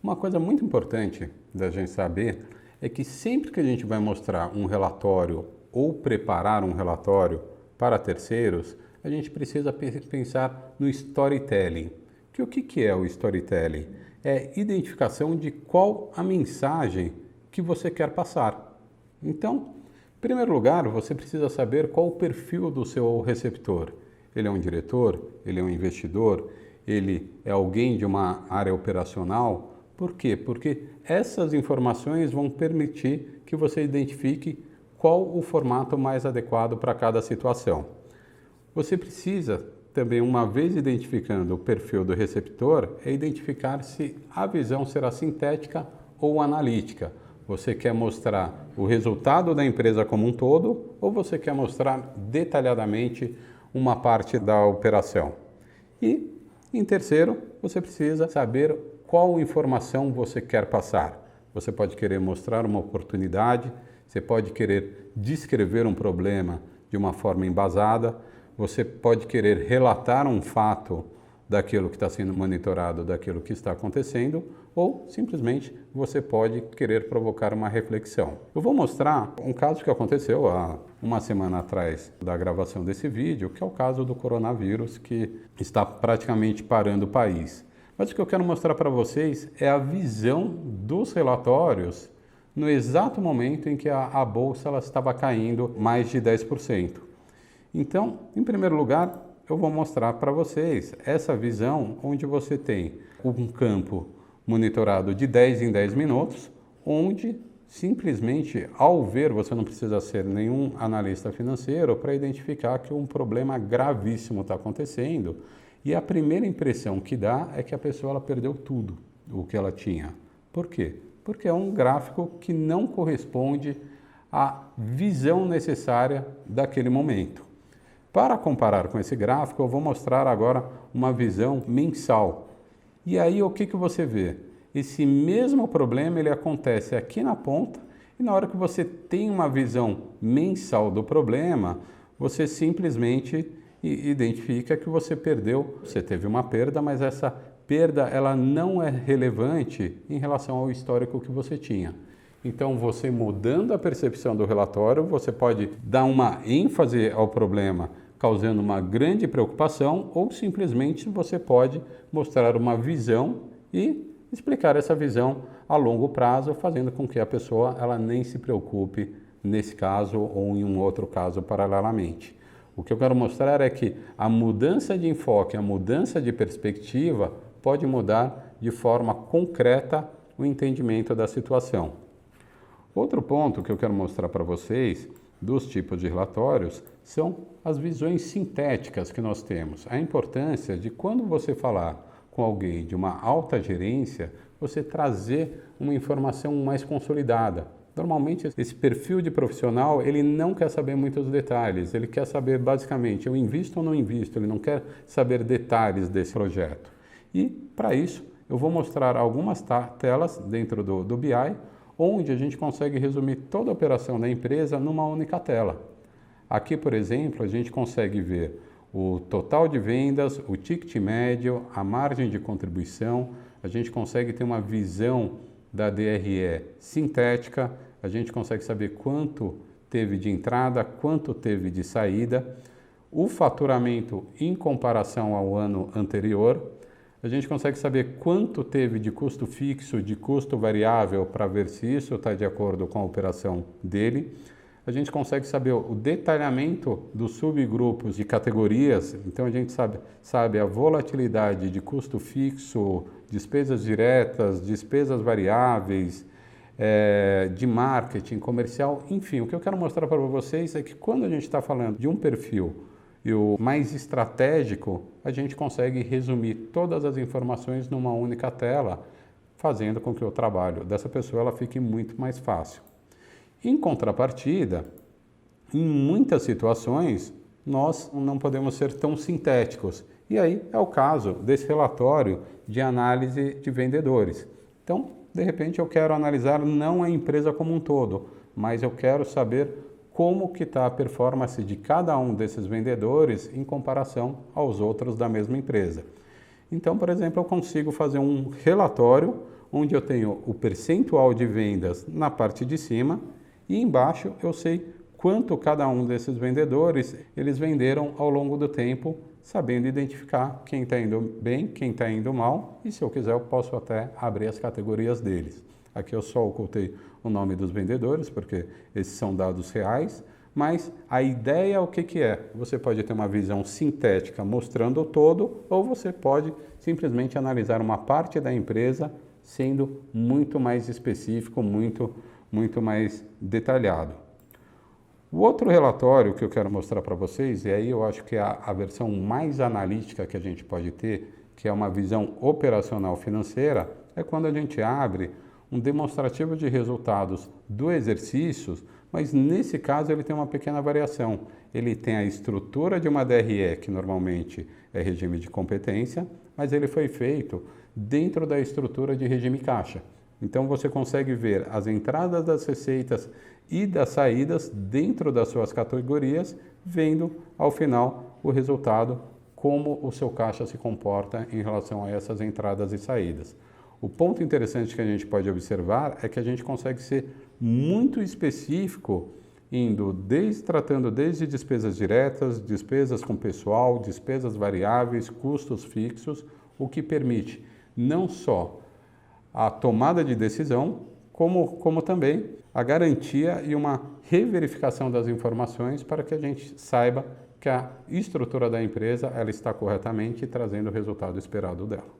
Uma coisa muito importante da gente saber é que sempre que a gente vai mostrar um relatório ou preparar um relatório para terceiros, a gente precisa pensar no storytelling. O que é o storytelling? É identificação de qual a mensagem que você quer passar. Então, em primeiro lugar, você precisa saber qual o perfil do seu receptor. Ele é um diretor? Ele é um investidor? Ele é alguém de uma área operacional? Por quê? Porque essas informações vão permitir que você identifique qual o formato mais adequado para cada situação. Você precisa também, uma vez identificando o perfil do receptor, é identificar se a visão será sintética ou analítica. Você quer mostrar o resultado da empresa como um todo ou você quer mostrar detalhadamente uma parte da operação? E, em terceiro, você precisa saber qual informação você quer passar. Você pode querer mostrar uma oportunidade, você pode querer descrever um problema de uma forma embasada, você pode querer relatar um fato daquilo que está sendo monitorado, daquilo que está acontecendo, ou simplesmente você pode querer provocar uma reflexão. Eu vou mostrar um caso que aconteceu há uma semana atrás da gravação desse vídeo, que é o caso do coronavírus, que está praticamente parando o país. Mas o que eu quero mostrar para vocês é a visão dos relatórios no exato momento em que a bolsa ela estava caindo mais de 10%. Então, em primeiro lugar, eu vou mostrar para vocês essa visão onde você tem um campo monitorado de 10 em 10 minutos, onde simplesmente ao ver, você não precisa ser nenhum analista financeiro para identificar que um problema gravíssimo está acontecendo e a primeira impressão que dá é que a pessoa ela perdeu tudo o que ela tinha. Por quê? Porque é um gráfico que não corresponde à visão necessária daquele momento. Para comparar com esse gráfico, eu vou mostrar agora uma visão mensal. E aí o que você vê? Esse mesmo problema ele acontece aqui na ponta e na hora que você tem uma visão mensal do problema, você simplesmente identifica que você perdeu, você teve uma perda, mas essa perda ela não é relevante em relação ao histórico que você tinha. Então, você mudando a percepção do relatório, você pode dar uma ênfase ao problema, causando uma grande preocupação, ou simplesmente você pode mostrar uma visão e explicar essa visão a longo prazo, fazendo com que a pessoa ela nem se preocupe nesse caso ou em um outro caso paralelamente. O que eu quero mostrar é que a mudança de enfoque, a mudança de perspectiva pode mudar de forma concreta o entendimento da situação. Outro ponto que eu quero mostrar para vocês dos tipos de relatórios são as visões sintéticas que nós temos. A importância de quando você falar com alguém de uma alta gerência, você trazer uma informação mais consolidada. Normalmente esse perfil de profissional, ele não quer saber muitos detalhes, ele quer saber basicamente, eu invisto ou não invisto, ele não quer saber detalhes desse projeto. E para isso, eu vou mostrar algumas telas dentro do BI, onde a gente consegue resumir toda a operação da empresa numa única tela. Aqui, por exemplo, a gente consegue ver o total de vendas, o ticket médio, a margem de contribuição, a gente consegue ter uma visão da DRE sintética, a gente consegue saber quanto teve de entrada, quanto teve de saída, o faturamento em comparação ao ano anterior, a gente consegue saber quanto teve de custo fixo, de custo variável, para ver se isso está de acordo com a operação dele. A gente consegue saber o detalhamento dos subgrupos de categorias, então a gente sabe a volatilidade de custo fixo, despesas diretas, despesas variáveis, de marketing, comercial, enfim. O que eu quero mostrar para vocês é que quando a gente está falando de um perfil e o mais estratégico, a gente consegue resumir todas as informações numa única tela, fazendo com que o trabalho dessa pessoa ela fique muito mais fácil. Em contrapartida, em muitas situações, nós não podemos ser tão sintéticos. E aí é o caso desse relatório de análise de vendedores. Então, de repente, eu quero analisar não a empresa como um todo, mas eu quero saber como que está a performance de cada um desses vendedores em comparação aos outros da mesma empresa. Então, por exemplo, eu consigo fazer um relatório onde eu tenho o percentual de vendas na parte de cima e embaixo eu sei quanto cada um desses vendedores eles venderam ao longo do tempo, sabendo identificar quem está indo bem, quem está indo mal, e se eu quiser eu posso até abrir as categorias deles. Aqui eu só ocultei o nome dos vendedores, porque esses são dados reais, mas a ideia o que é? Você pode ter uma visão sintética mostrando o todo, ou você pode simplesmente analisar uma parte da empresa sendo muito mais específico, muito mais detalhado. O outro relatório que eu quero mostrar para vocês, e aí eu acho que é a versão mais analítica que a gente pode ter, que é uma visão operacional financeira, é quando a gente abre um demonstrativo de resultados do exercício, mas nesse caso ele tem uma pequena variação. Ele tem a estrutura de uma DRE, que normalmente é regime de competência, mas ele foi feito dentro da estrutura de regime caixa. Então você consegue ver as entradas das receitas e das saídas dentro das suas categorias, vendo ao final o resultado, como o seu caixa se comporta em relação a essas entradas e saídas. O ponto interessante que a gente pode observar é que a gente consegue ser muito específico, tratando desde despesas diretas, despesas com pessoal, despesas variáveis, custos fixos, o que permite não só a tomada de decisão, como também a garantia e uma reverificação das informações para que a gente saiba que a estrutura da empresa ela está corretamente trazendo o resultado esperado dela.